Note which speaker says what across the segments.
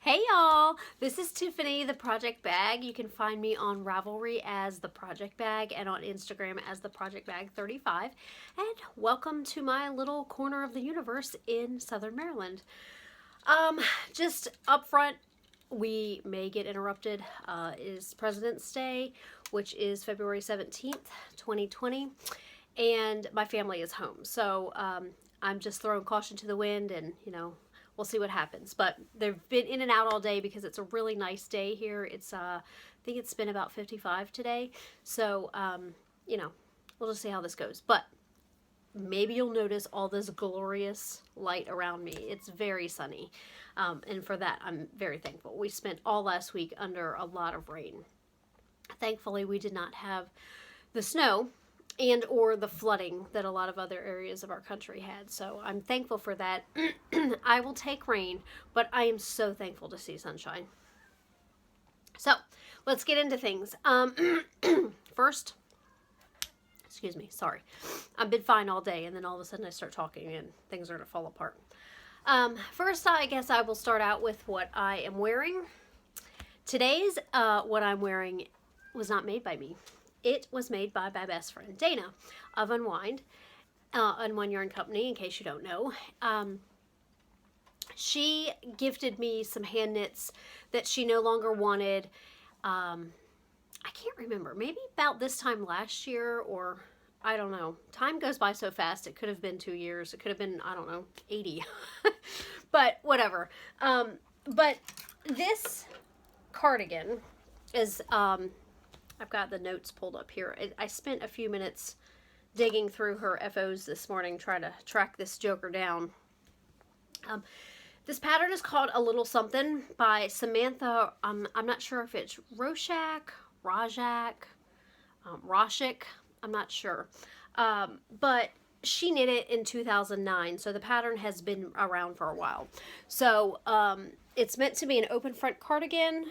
Speaker 1: Hey y'all, this is Tiffany, the Project Bag. You can find me on Ravelry as the Project Bag and on Instagram as the Project Bag 35. And welcome to my little corner of the universe in Southern Maryland. Just up front, we may get interrupted. Is President's Day, which is February 17th, 2020, and my family is home. So I'm just throwing caution to the wind and, we'll see what happens. But they've been in and out all day because it's a really nice day here. It's I think it's been about 55 today. So we'll just see how this goes. But maybe you'll notice all this glorious light around me. It's very sunny. And for that, I'm very thankful. We spent all last week under a lot of rain. Thankfully, we did not have the snow and or the flooding that a lot of other areas of our country had. So I'm thankful for that. I will take rain, but I am so thankful to see sunshine. So let's get into things. First, excuse me, sorry. I've been fine all day and then all of a sudden I start talking and things are going to fall apart. First, I guess I will start out with what I am wearing. Today's what I'm wearing was not made by me. It was made by my best friend, Dana, of Unwind Yarn Company, in case you don't know. She gifted me some hand knits that she no longer wanted. I can't remember, maybe about this time last year, or I don't know. Time goes by so fast. It could have been 2 years. It could have been, I don't know, 80. But whatever. But this cardigan is... I've got the notes pulled up here. I spent a few minutes digging through her FOs this morning trying to track this joker down. This pattern is called A Little Something by Samantha. I'm not sure if it's Rashik. I'm not sure. But she knit it in 2009, so the pattern has been around for a while. So it's meant to be an open front cardigan.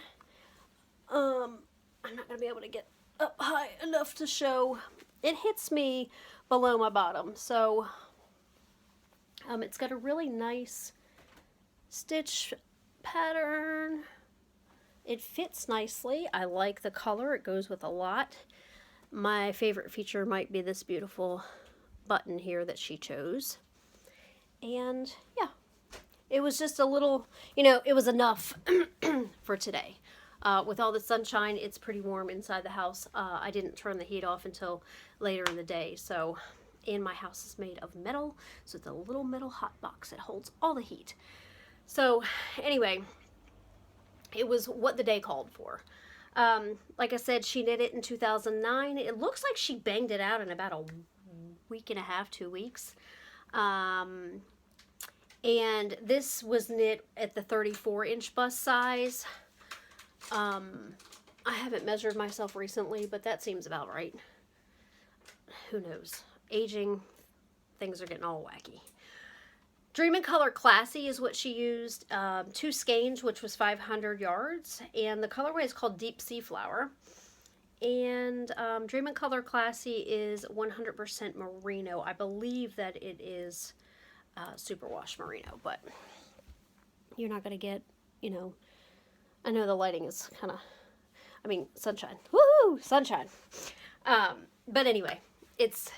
Speaker 1: I'm not going to be able to get up high enough to show. It hits me below my bottom. So it's got a really nice stitch pattern. It fits nicely. I like the color. It goes with a lot. My favorite feature might be this beautiful button here that she chose. And yeah, it was just a little, it was enough for today. With all the sunshine, it's pretty warm inside the house. I didn't turn the heat off until later in the day. And my house is made of metal, so it's a little metal hot box that holds all the heat. So anyway, it was what the day called for. Like I said, she knit it in 2009. It looks like she banged it out in about a week and a half, 2 weeks. And this was knit at the 34-inch bust size. I haven't measured myself recently, but that seems about right. Who knows? Aging, things are getting all wacky. Dream and Color Classy is what she used. 2 skeins, which was 500 yards. And the colorway is called Deep Sea Flower. And Dream and Color Classy is 100% merino. I believe that it is superwash merino, but you're not going to get, I know the lighting is kind of, sunshine. Woohoo! Sunshine. But anyway, it's,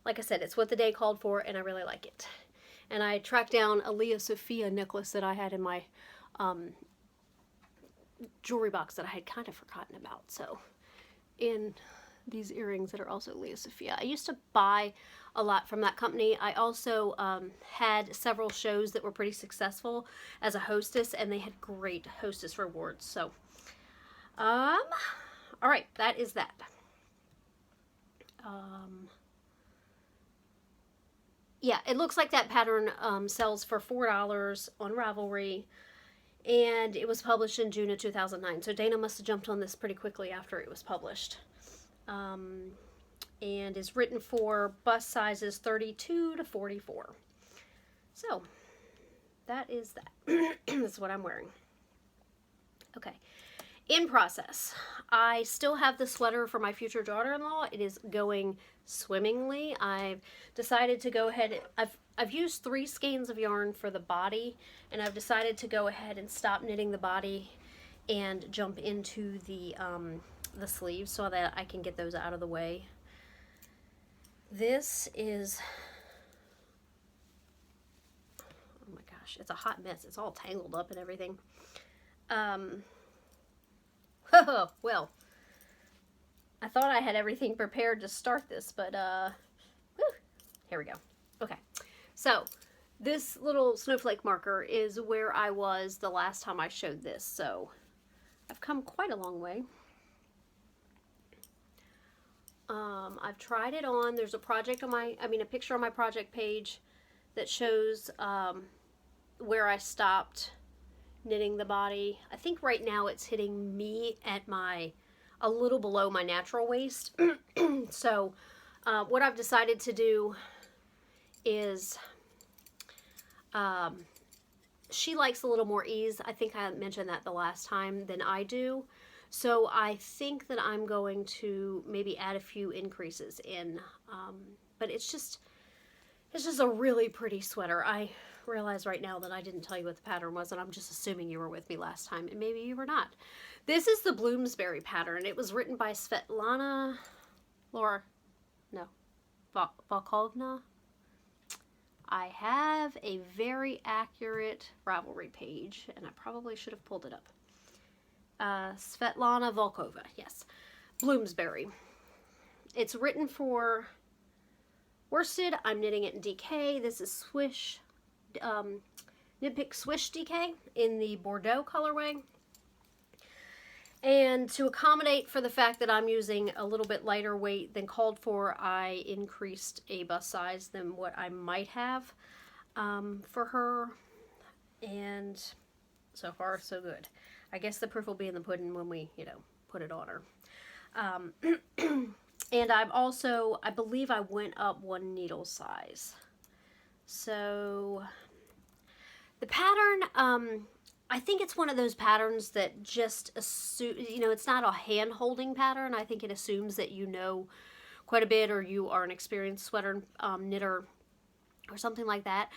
Speaker 1: like I said, it's what the day called for, and I really like it. And I tracked down a Leah Sophia necklace that I had in my jewelry box that I had kind of forgotten about. So, in these earrings that are also Leah Sophia. I used to buy a lot from that company. I also had several shows that were pretty successful as a hostess, and they had great hostess rewards. So, all right, that is that. Yeah, it looks like that pattern sells for $4 on Ravelry, and it was published in June of 2009. So Dana must have jumped on this pretty quickly after it was published. And is written for bust sizes 32 to 44. So, that is that. That's what I'm wearing. Okay. In process. I still have the sweater for my future daughter-in-law. It is going swimmingly. I've decided to go ahead. I've used 3 skeins of yarn for the body, and I've decided to go ahead and stop knitting the body and jump into the sleeves so that I can get those out of the way. This is, oh my gosh, it's a hot mess. It's all tangled up and everything. Well, I thought I had everything prepared to start this, but here we go. Okay, so this little snowflake marker is where I was the last time I showed this, so I've come quite a long way. I've tried it on. There's a project on a picture on my project page that shows where I stopped knitting the body. I think right now it's hitting me at a little below my natural waist. So what I've decided to do is, she likes a little more ease. I think I mentioned that the last time than I do. So I think that I'm going to maybe add a few increases in, but it's just a really pretty sweater. I realize right now that I didn't tell you what the pattern was, and I'm just assuming you were with me last time, and maybe you were not. This is the Bloomsbury pattern. It was written by Svetlana Volkovna. I have a very accurate Ravelry page, and I probably should have pulled it up. Svetlana Volkova, yes. Bloomsbury. It's written for worsted. I'm knitting it in DK. This is Swish, Knit Pick Swish DK in the Bordeaux colorway. And to accommodate for the fact that I'm using a little bit lighter weight than called for, I increased a bust size than what I might have for her. And so far, so good. I guess the proof will be in the pudding when we, put it on her. And I'm also, I believe I went up 1 needle size. So the pattern, I think it's one of those patterns that just assume, it's not a hand-holding pattern. I think it assumes that you know quite a bit, or you are an experienced sweater knitter or something like that.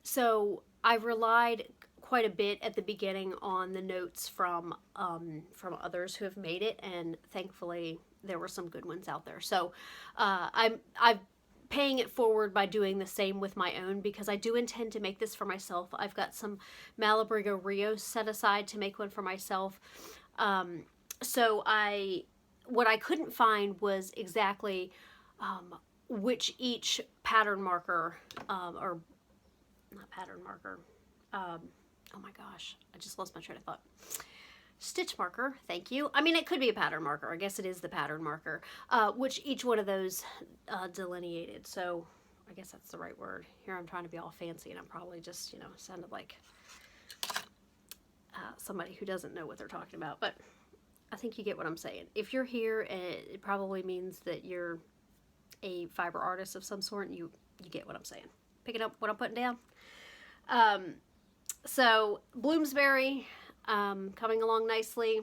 Speaker 1: So I relied quite a bit at the beginning on the notes from others who have made it, and thankfully there were some good ones out there. So I'm paying it forward by doing the same with my own, because I do intend to make this for myself. I've got some Malabrigo Rios set aside to make one for myself. So what I couldn't find was exactly which each pattern marker, or not pattern marker, oh my gosh, I just lost my train of thought. Stitch marker, thank you. I mean, it could be a pattern marker. I guess it is the pattern marker, which each one of those delineated. So I guess that's the right word. Here I'm trying to be all fancy, and I'm probably just, sounded like somebody who doesn't know what they're talking about. But I think you get what I'm saying. If you're here, it probably means that you're a fiber artist of some sort, and you get what I'm saying. Picking up what I'm putting down. So Bloomsbury, coming along nicely.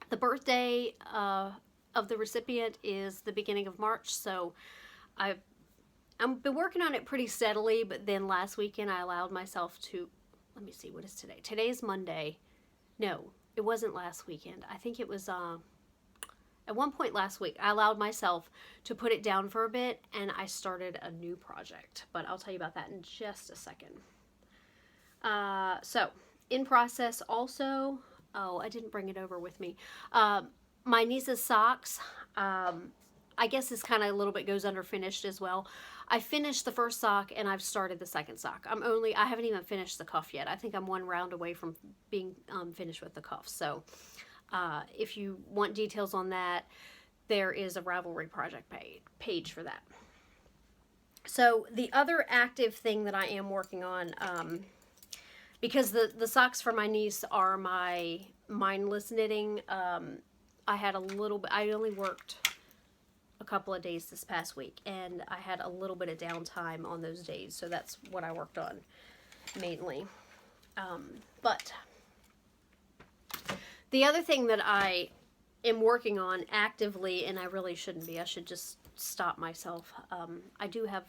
Speaker 1: The birthday of the recipient is the beginning of March, so I've been working on it pretty steadily, but then last weekend I allowed myself to, let me see, what is today? Today's Monday. No, it wasn't last weekend. I think it was at one point last week. I allowed myself to put it down for a bit, and I started a new project, but I'll tell you about that in just a second. So in process also, oh, I didn't bring it over with me. My niece's socks, I guess this kind of a little bit goes under finished as well. I finished the first sock, and I've started the second sock. I haven't even finished the cuff yet. I think I'm 1 round away from being finished with the cuff. So if you want details on that, there is a Ravelry project page for that. So the other active thing that I am working on, because the socks for my niece are my mindless knitting, I had a little bit, I only worked a couple of days this past week, and I had a little bit of downtime on those days, so that's what I worked on mainly. But The other thing that I am working on actively, and I really shouldn't be, I should just stop myself. I do have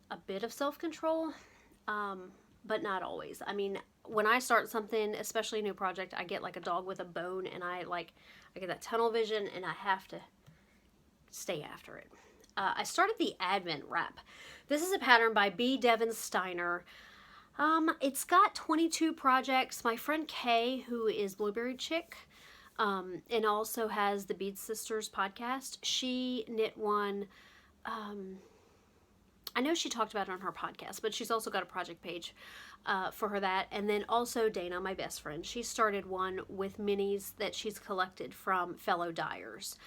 Speaker 1: a bit of self-control, but not always. I mean, when I start something, especially a new project, I get like a dog with a bone, and I get that tunnel vision, and I have to stay after it. I started the Advent wrap. This is a pattern by B. Devin Steiner. It's got 22 projects. My friend Kay, who is Blueberry Chick, and also has the Bead Sisters podcast, she knit one. I know she talked about it on her podcast, but she's also got a project page for her that. And then also Dana, my best friend, she started one with minis that she's collected from fellow dyers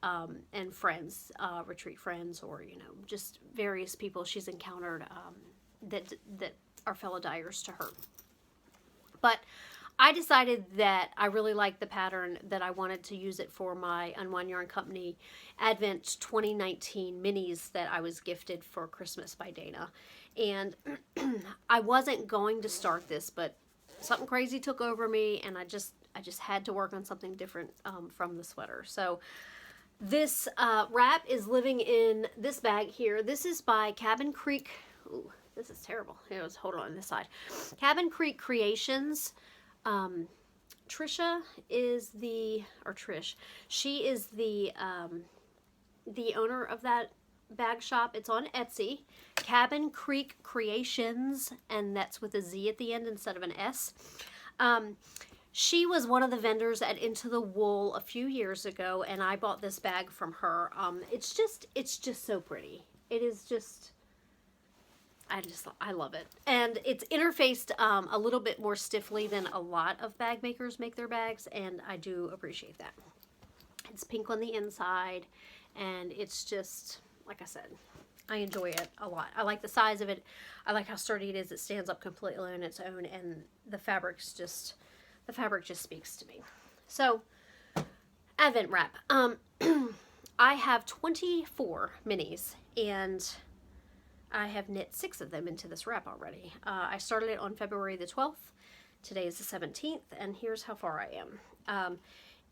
Speaker 1: and friends, retreat friends, or, you know, just various people she's encountered that are fellow dyers to her. But I decided that I really liked the pattern, that I wanted to use it for my Unwind Yarn Company Advent 2019 minis that I was gifted for Christmas by Dana. And I wasn't going to start this, but something crazy took over me, and I just had to work on something different from the sweater. So this wrap is living in this bag here. This is by Cabin Creek. Ooh, this is terrible. Here, let's hold on this side. Cabin Creek Creations. Trisha is Trish. She is the owner of that bag shop. It's on Etsy. Cabin Creek Creations, and that's with a Z at the end instead of an S. She was one of the vendors at Into the Wool a few years ago, and I bought this bag from her. It's just so pretty. It is just, I love it. And it's interfaced a little bit more stiffly than a lot of bag makers make their bags, and I do appreciate that. It's pink on the inside, and it's just, like I said, I enjoy it a lot. I like the size of it. I like how sturdy it is. It stands up completely on its own, and the fabric just speaks to me. So, Advent wrap. I have 24 minis, and I have knit 6 of them into this wrap already. I started it on February the 12th. Today is the 17th, and here's how far I am.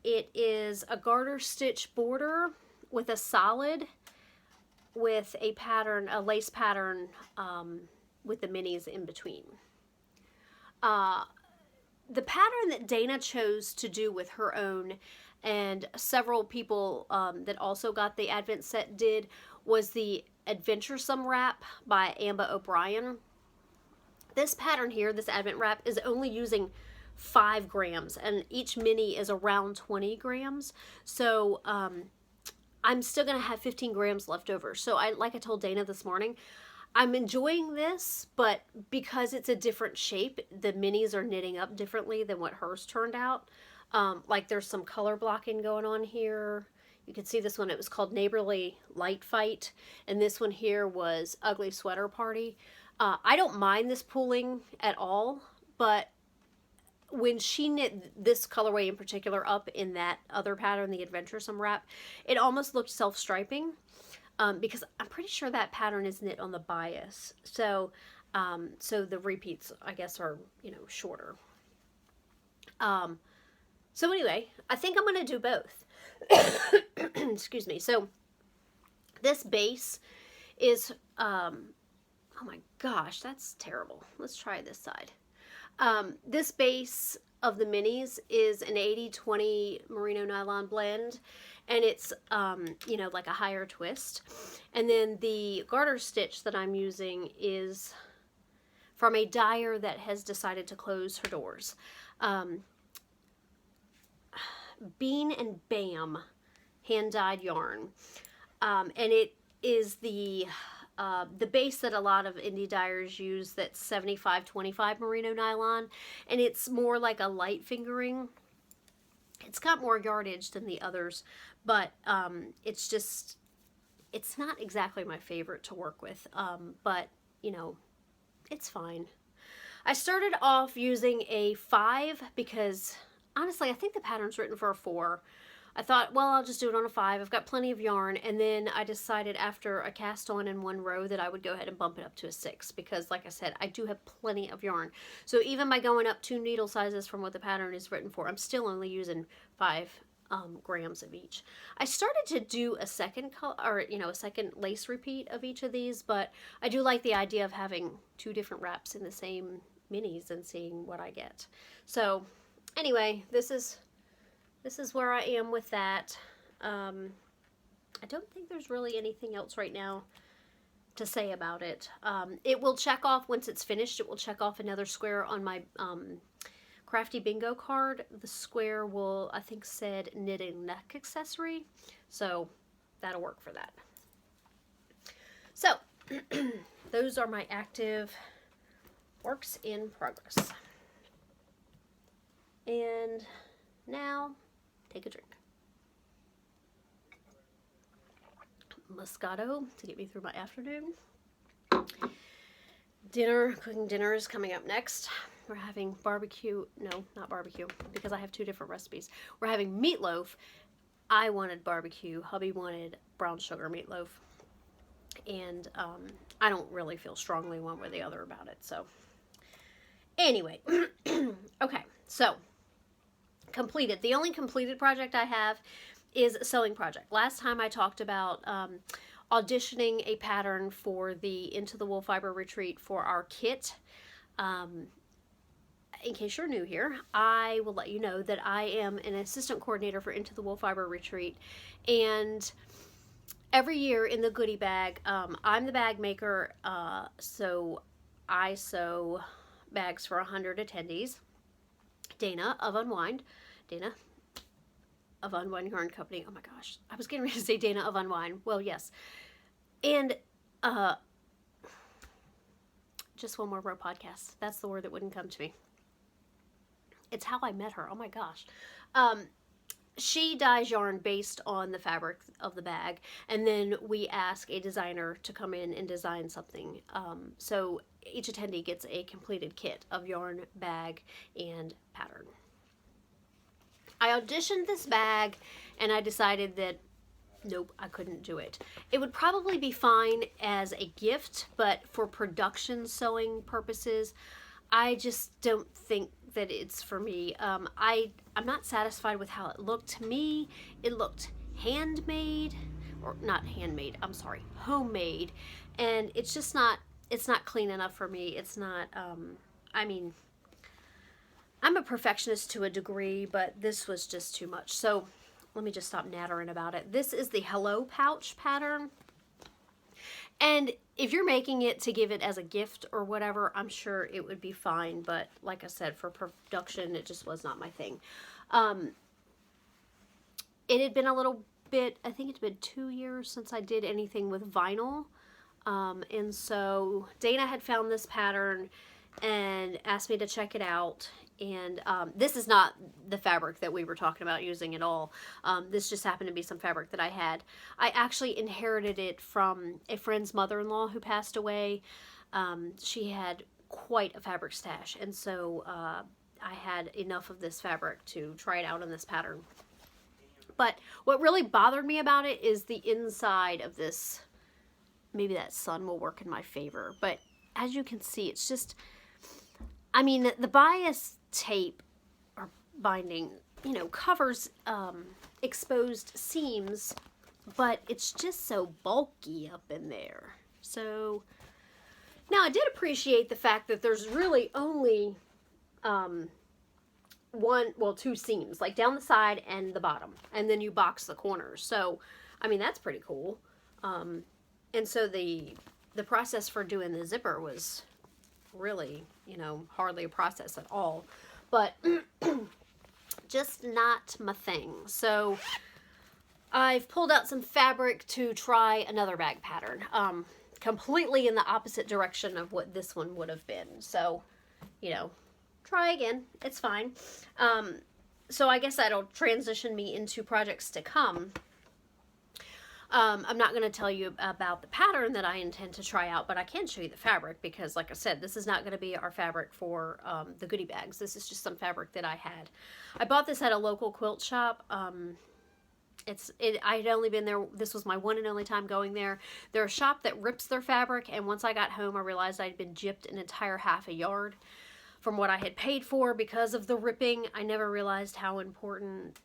Speaker 1: It is a garter stitch border with a solid, with a pattern, a lace pattern with the minis in between. The pattern that Dana chose to do with her own, and several people that also got the Advent set did, was the Adventuresome wrap by Amba O'Brien. This pattern here, this Advent wrap, is only using 5 grams, and each mini is around 20 grams. So I'm still going to have 15 grams left over. So like I told Dana this morning, I'm enjoying this, but because it's a different shape, the minis are knitting up differently than what hers turned out. Like there's some color blocking going on here. You can see this one, it was called Neighborly Light Fight, and this one here was Ugly Sweater Party. I don't mind this pooling at all, but when she knit this colorway in particular up in that other pattern, the Adventuresome wrap, it almost looked self-striping, because I'm pretty sure that pattern is knit on the bias. So, so the repeats, I guess, are, you know, shorter. So anyway, I think I'm going to do both. Excuse me. So this base is, oh my gosh, that's terrible. Let's try this side. This base of the minis is an 80-20 merino nylon blend, and it's, you know, like a higher twist. And then the garter stitch that I'm using is from a dyer that has decided to close her doors. Bean and Bam hand-dyed yarn, and it is the base that a lot of indie dyers use, that's 75-25 merino nylon, and it's more like a light fingering. It's got more yardage than the others, but it's not exactly my favorite to work with, but you know, it's fine. I started off using a 5 because honestly, I think the pattern's written for a 4. I thought, well, I'll just do it on a 5. I've got plenty of yarn. And then I decided after a cast on in one row that I would go ahead and bump it up to a 6 because, like I said, I do have plenty of yarn. So even by going up 2 needle sizes from what the pattern is written for, I'm still only using 5 grams of each. I started to do a second color, or a second lace repeat of each of these, but I do like the idea of having 2 different wraps in the same minis and seeing what I get. So anyway, this is where I am with that. I don't think there's really anything else right now to say about it. It will check off, once it's finished, it will check off another square on my Crafty Bingo card. The square will, I think, said knitting neck accessory, so that'll work for that. So those are my active works in progress. And now take a drink. Moscato to get me through my afternoon. Cooking dinner is coming up next. We're having barbecue, no, not barbecue, because I have 2 different recipes. We're having meatloaf. I wanted barbecue. Hubby wanted brown sugar meatloaf. And I don't really feel strongly one way or the other about it. So anyway, okay, so completed. The only completed project I have is a sewing project. Last time I talked about auditioning a pattern for the Into the Wool Fiber Retreat for our kit. In case you're new here, I will let you know that I am an assistant coordinator for Into the Wool Fiber Retreat, and every year in the goodie bag, I'm the bag maker, so I sew bags for 100 attendees. Dana of Unwind Yarn Company. Oh my gosh, I was getting ready to say Dana of Unwind. Well, yes. And just one more row podcast. That's the word that wouldn't come to me. It's how I met her. Oh my gosh. She dyes yarn based on the fabric of the bag, and then we ask a designer to come in and design something. So each attendee gets a completed kit of yarn, bag, and pattern. I auditioned this bag, and I decided that nope, I couldn't do it. It would probably be fine as a gift, but for production sewing purposes, I just don't think that it's for me. I'm not satisfied with how it looked. To me, it looked handmade, or not handmade, I'm sorry, homemade, and it's just not, it's not clean enough for me. It's not, I mean, I'm a perfectionist to a degree, but this was just too much. So let me just stop nattering about it. This is the Hello Pouch pattern. And if you're making it to give it as a gift or whatever, I'm sure it would be fine. But like I said, for production, it just was not my thing. It had been a little bit, I think it's been 2 years since I did anything with vinyl. And so Dana had found this pattern and asked me to check it out. And this is not the fabric that we were talking about using at all. This just happened to be some fabric that I had. I actually inherited it from a friend's mother-in-law who passed away. She had quite a fabric stash, and so I had enough of this fabric to try it out on this pattern. But what really bothered me about it is the inside of this. Maybe that sun will work in my favor, but as you can see, it's just, I mean, the bias tape or binding, you know, covers exposed seams, but it's just so bulky up in there. So now I did appreciate the fact that there's really only two seams, like down the side and the bottom, and then you box the corners. So I mean, that's pretty cool. And so the process for doing the zipper was really, you know, hardly a process at all, but just not my thing. So I've pulled out some fabric to try another bag pattern, completely in the opposite direction of what this one would have been. So, you know, try again. It's fine. So I guess that'll transition me into projects to come. I'm not going to tell you about the pattern that I intend to try out, but I can show you the fabric because, like I said, this is not going to be our fabric for the goodie bags. This is just some fabric that I had. I bought this at a local quilt shop. I had only been there, this was my one and only time going there. They're a shop that rips their fabric, and once I got home I realized I'd been gypped an entire half a yard from what I had paid for because of the ripping. I never realized how important,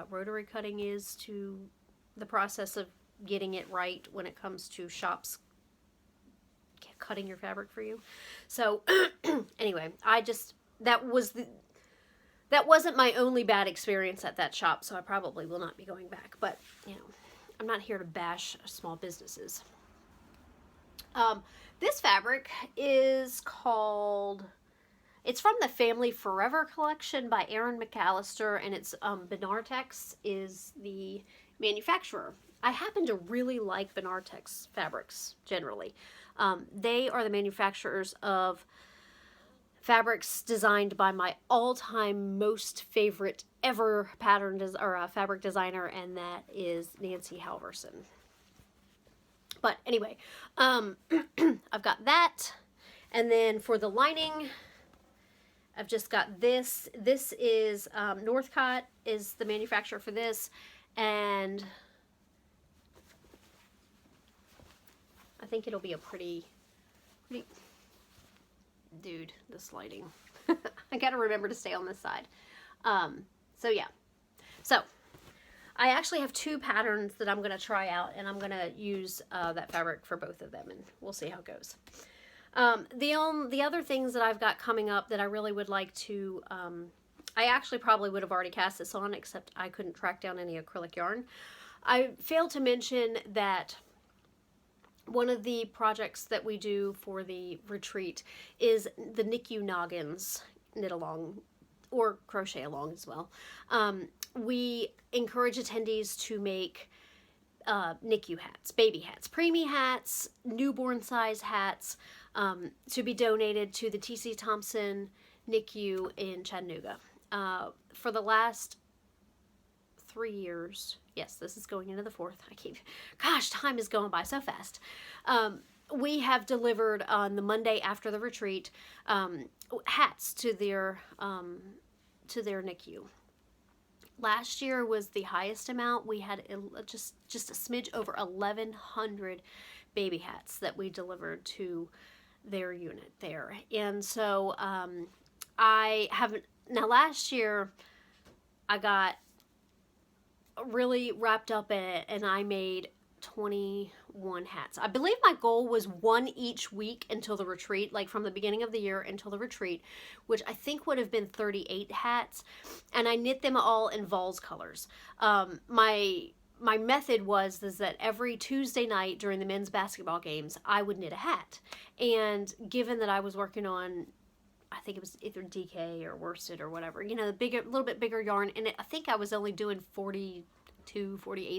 Speaker 1: rotary cutting is to the process of getting it right when it comes to shops cutting your fabric for you. So anyway, that wasn't my only bad experience at that shop, so I probably will not be going back. But, I'm not here to bash small businesses. This fabric is it's from the Family Forever collection by Erin McAllister, and it's Benartex is the manufacturer. I happen to really like Benartex fabrics generally. They are the manufacturers of fabrics designed by my all-time most favorite ever fabric designer, and that is Nancy Halverson. But anyway, I've got that, and then for the lining, I've just got this. This is Northcott is the manufacturer for this, and I think it'll be a pretty dude, this lighting. I gotta remember to stay on this side. So yeah. So I actually have two patterns that I'm gonna try out, and I'm gonna use that fabric for both of them, and we'll see how it goes. The other things that I've got coming up that I really would like to, I actually probably would have already cast this on, except I couldn't track down any acrylic yarn. I failed to mention that one of the projects that we do for the retreat is the NICU noggins knit along or crochet along as well. We encourage attendees to make NICU hats, baby hats, preemie hats, newborn size hats, to be donated to the T.C. Thompson NICU in Chattanooga. For the last 3 years, yes, this is going into the fourth. Gosh, time is going by so fast. We have delivered on the Monday after the retreat hats to their NICU. Last year was the highest amount. We had just a smidge over 1,100 baby hats that we delivered to their unit there. And so now last year I got really wrapped up in it, and I made 21 hats. I believe my goal was one each week until the retreat, like from the beginning of the year until the retreat, which I think would have been 38 hats, and I knit them all in Vols colors. My method was that every Tuesday night during the men's basketball games, I would knit a hat. And given that I was working on, I think it was either DK or worsted or whatever, a little bit bigger yarn, and I think I was only doing 48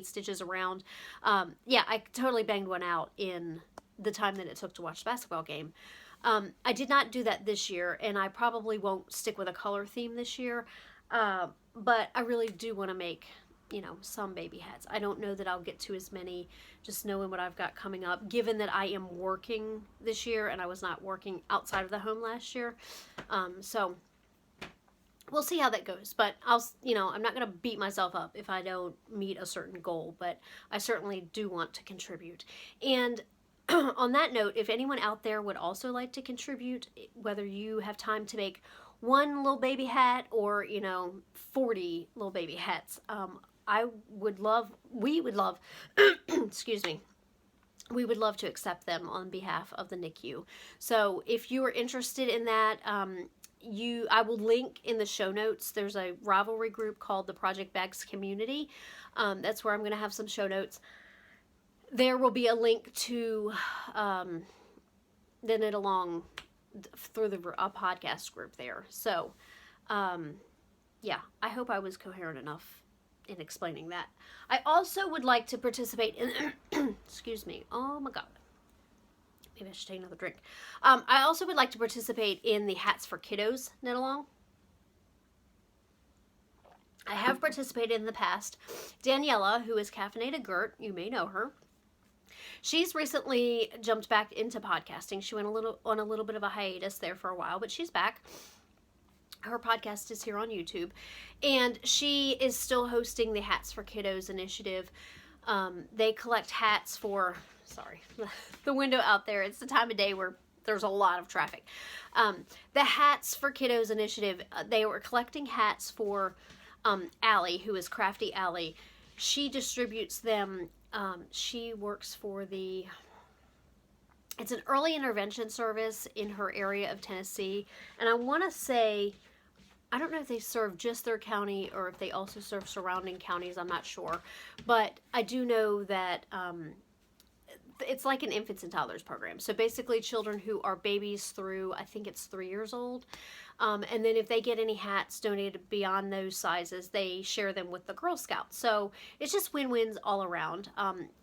Speaker 1: stitches around. I totally banged one out in the time that it took to watch the basketball game. I did not do that this year, and I probably won't stick with a color theme this year, but I really do want to make some baby hats. I don't know that I'll get to as many, just knowing what I've got coming up, given that I am working this year and I was not working outside of the home last year. So we'll see how that goes, but I'm not going to beat myself up if I don't meet a certain goal, but I certainly do want to contribute. And on that note, if anyone out there would also like to contribute, whether you have time to make one little baby hat or 40 little baby hats, we would love excuse me, we would love to accept them on behalf of the NICU. So if you are interested in that, I will link in the show notes. There's a Ravelry group called the Project Bags Community. That's where I'm going to have some show notes. There will be a link to the Knit Along through a podcast group there. So, yeah, I hope I was coherent enough in explaining that. I also would like to participate in, excuse me, oh my God. Maybe I should take another drink. I also would like to participate in the Hats for Kiddos knit along. I have participated in the past. Daniela, who is Caffeinated Gert, you may know her. She's recently jumped back into podcasting. She went on a little bit of a hiatus there for a while, but she's back. Her podcast is here on YouTube, and she is still hosting the Hats for Kiddos initiative. They collect hats for, sorry, the window out there. It's the time of day where there's a lot of traffic. The Hats for Kiddos initiative, they were collecting hats for Allie, who is Crafty Allie. She distributes them. She works for it's an early intervention service in her area of Tennessee. And I want to say, I don't know if they serve just their county or if they also serve surrounding counties. I'm not sure. But I do know that it's like an infants and toddlers program. So basically children who are babies through, I think it's 3 years old. And then if they get any hats donated beyond those sizes, they share them with the Girl Scouts. So it's just win-wins all around.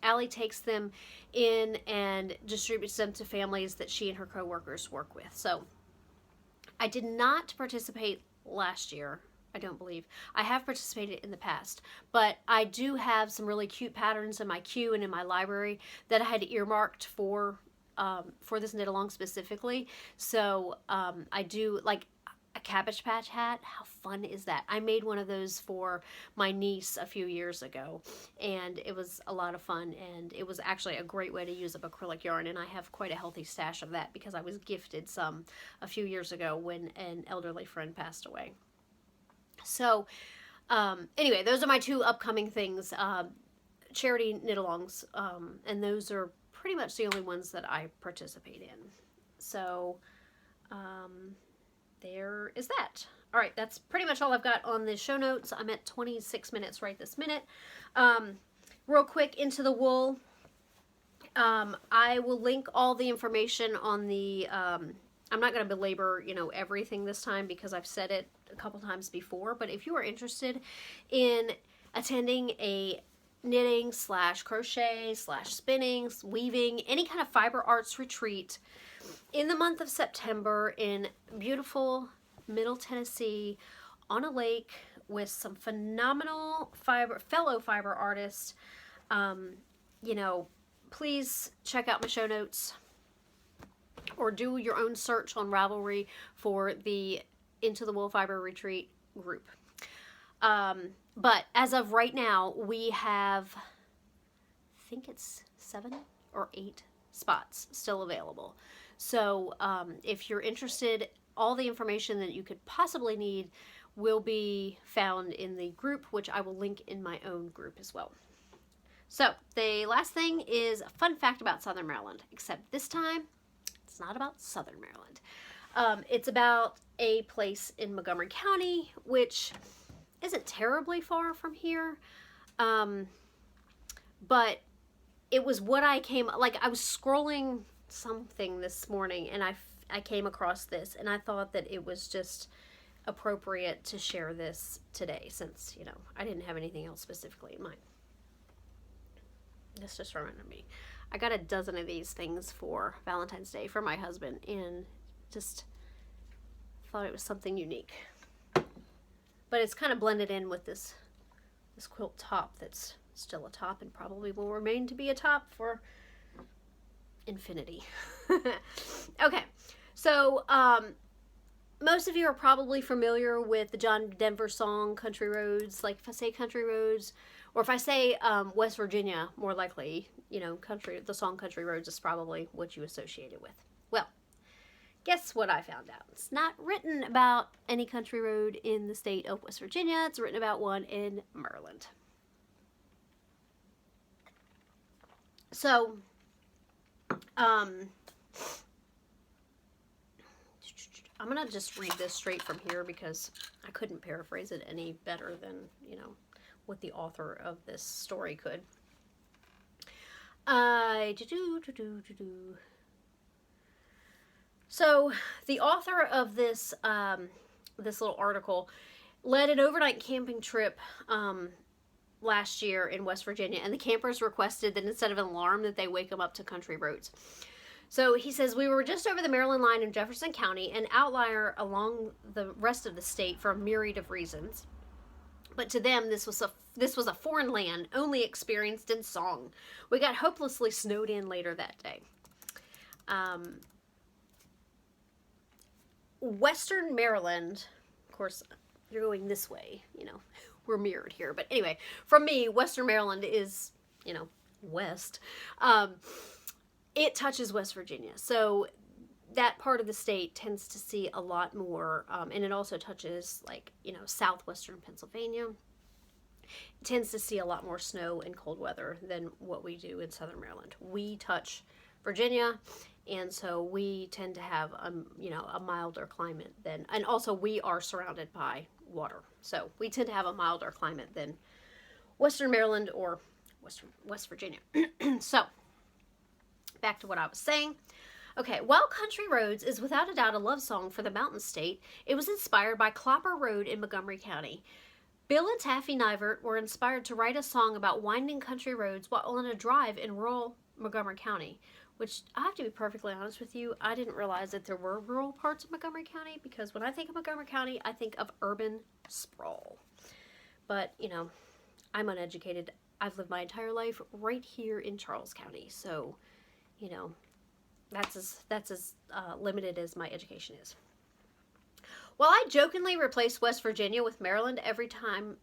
Speaker 1: Allie takes them in and distributes them to families that she and her coworkers work with. So I did not participate last year. I don't believe. I have participated in the past, but I do have some really cute patterns in my queue and in my library that I had earmarked for this knit along specifically. So I do like a Cabbage Patch hat. How fun is that? I made one of those for my niece a few years ago, and it was a lot of fun, and it was actually a great way to use up acrylic yarn, and I have quite a healthy stash of that because I was gifted some a few years ago when an elderly friend passed away. So anyway, those are my 2 upcoming things, charity knit-alongs, and those are pretty much the only ones that I participate in. So there is that. All right, that's pretty much all I've got on the show notes. I'm at 26 minutes right this minute. Real quick, Into the Wool. I will link all the information on the, I'm not going to belabor, everything this time because I've said it a couple times before, but if you are interested in attending a knitting / crochet / spinning, weaving, any kind of fiber arts retreat in the month of September in beautiful Middle Tennessee on a lake with some phenomenal fellow fiber artists, please check out my show notes or do your own search on Ravelry for the Into the Wool Fiber Retreat group. But as of right now, we have, I think it's 7 or 8 spots still available. So if you're interested, all the information that you could possibly need will be found in the group, which I will link in my own group as well. So the last thing is a fun fact about Southern Maryland, except this time it's not about Southern Maryland. It's about a place in Montgomery County, which isn't terribly far from here. But it was what I was scrolling something this morning and I came across this and I thought that it was just appropriate to share this today since, I didn't have anything else specifically in mind. This just reminded me. I got a dozen of these things for Valentine's Day for my husband and just thought it was something unique. But it's kind of blended in with this quilt top that's still a top and probably will remain to be a top for infinity. Okay, so most of you are probably familiar with the John Denver song Country Roads. Like if I say Country Roads, or if I say West Virginia, more likely, the song Country Roads is probably what you associate it with. Well, guess what I found out? It's not written about any country road in the state of West Virginia. It's written about one in Maryland. So, I'm going to just read this straight from here because I couldn't paraphrase it any better than, what the author of this story could. So the author of this this little article led an overnight camping trip last year in West Virginia, and the campers requested that instead of an alarm that they wake them up to country roads. So he says, we were just over the Maryland line in Jefferson County, an outlier along the rest of the state for a myriad of reasons. But to them, this was a foreign land, only experienced in song. We got hopelessly snowed in later that day. Western Maryland, course, you're going this way, you know, we're mirrored here. But anyway, from me, Western Maryland is, you know, west. It touches West Virginia. So that part of the state tends to see a lot more, and it also touches, like, you know, southwestern Pennsylvania. It tends to see a lot more snow and cold weather than what we do in southern Maryland. We touch Virginia, and so we tend to have, you know, a milder climate than, and also we are surrounded by water. So we tend to have a milder climate than Western Maryland or West Virginia. So, back to what I was saying. Okay, while Country Roads is without a doubt a love song for the Mountain State, it was inspired by Clopper Road in Montgomery County. Bill and Taffy Nivert were inspired to write a song about winding country roads while on a drive in rural Montgomery County, which, I have to be perfectly honest with you, I didn't realize that there were rural parts of Montgomery County, because when I think of Montgomery County, I think of urban sprawl. But, you know, I'm uneducated. I've lived my entire life right here in Charles County, so, you know, that's as limited as my education is. While I jokingly replace West Virginia with Maryland every time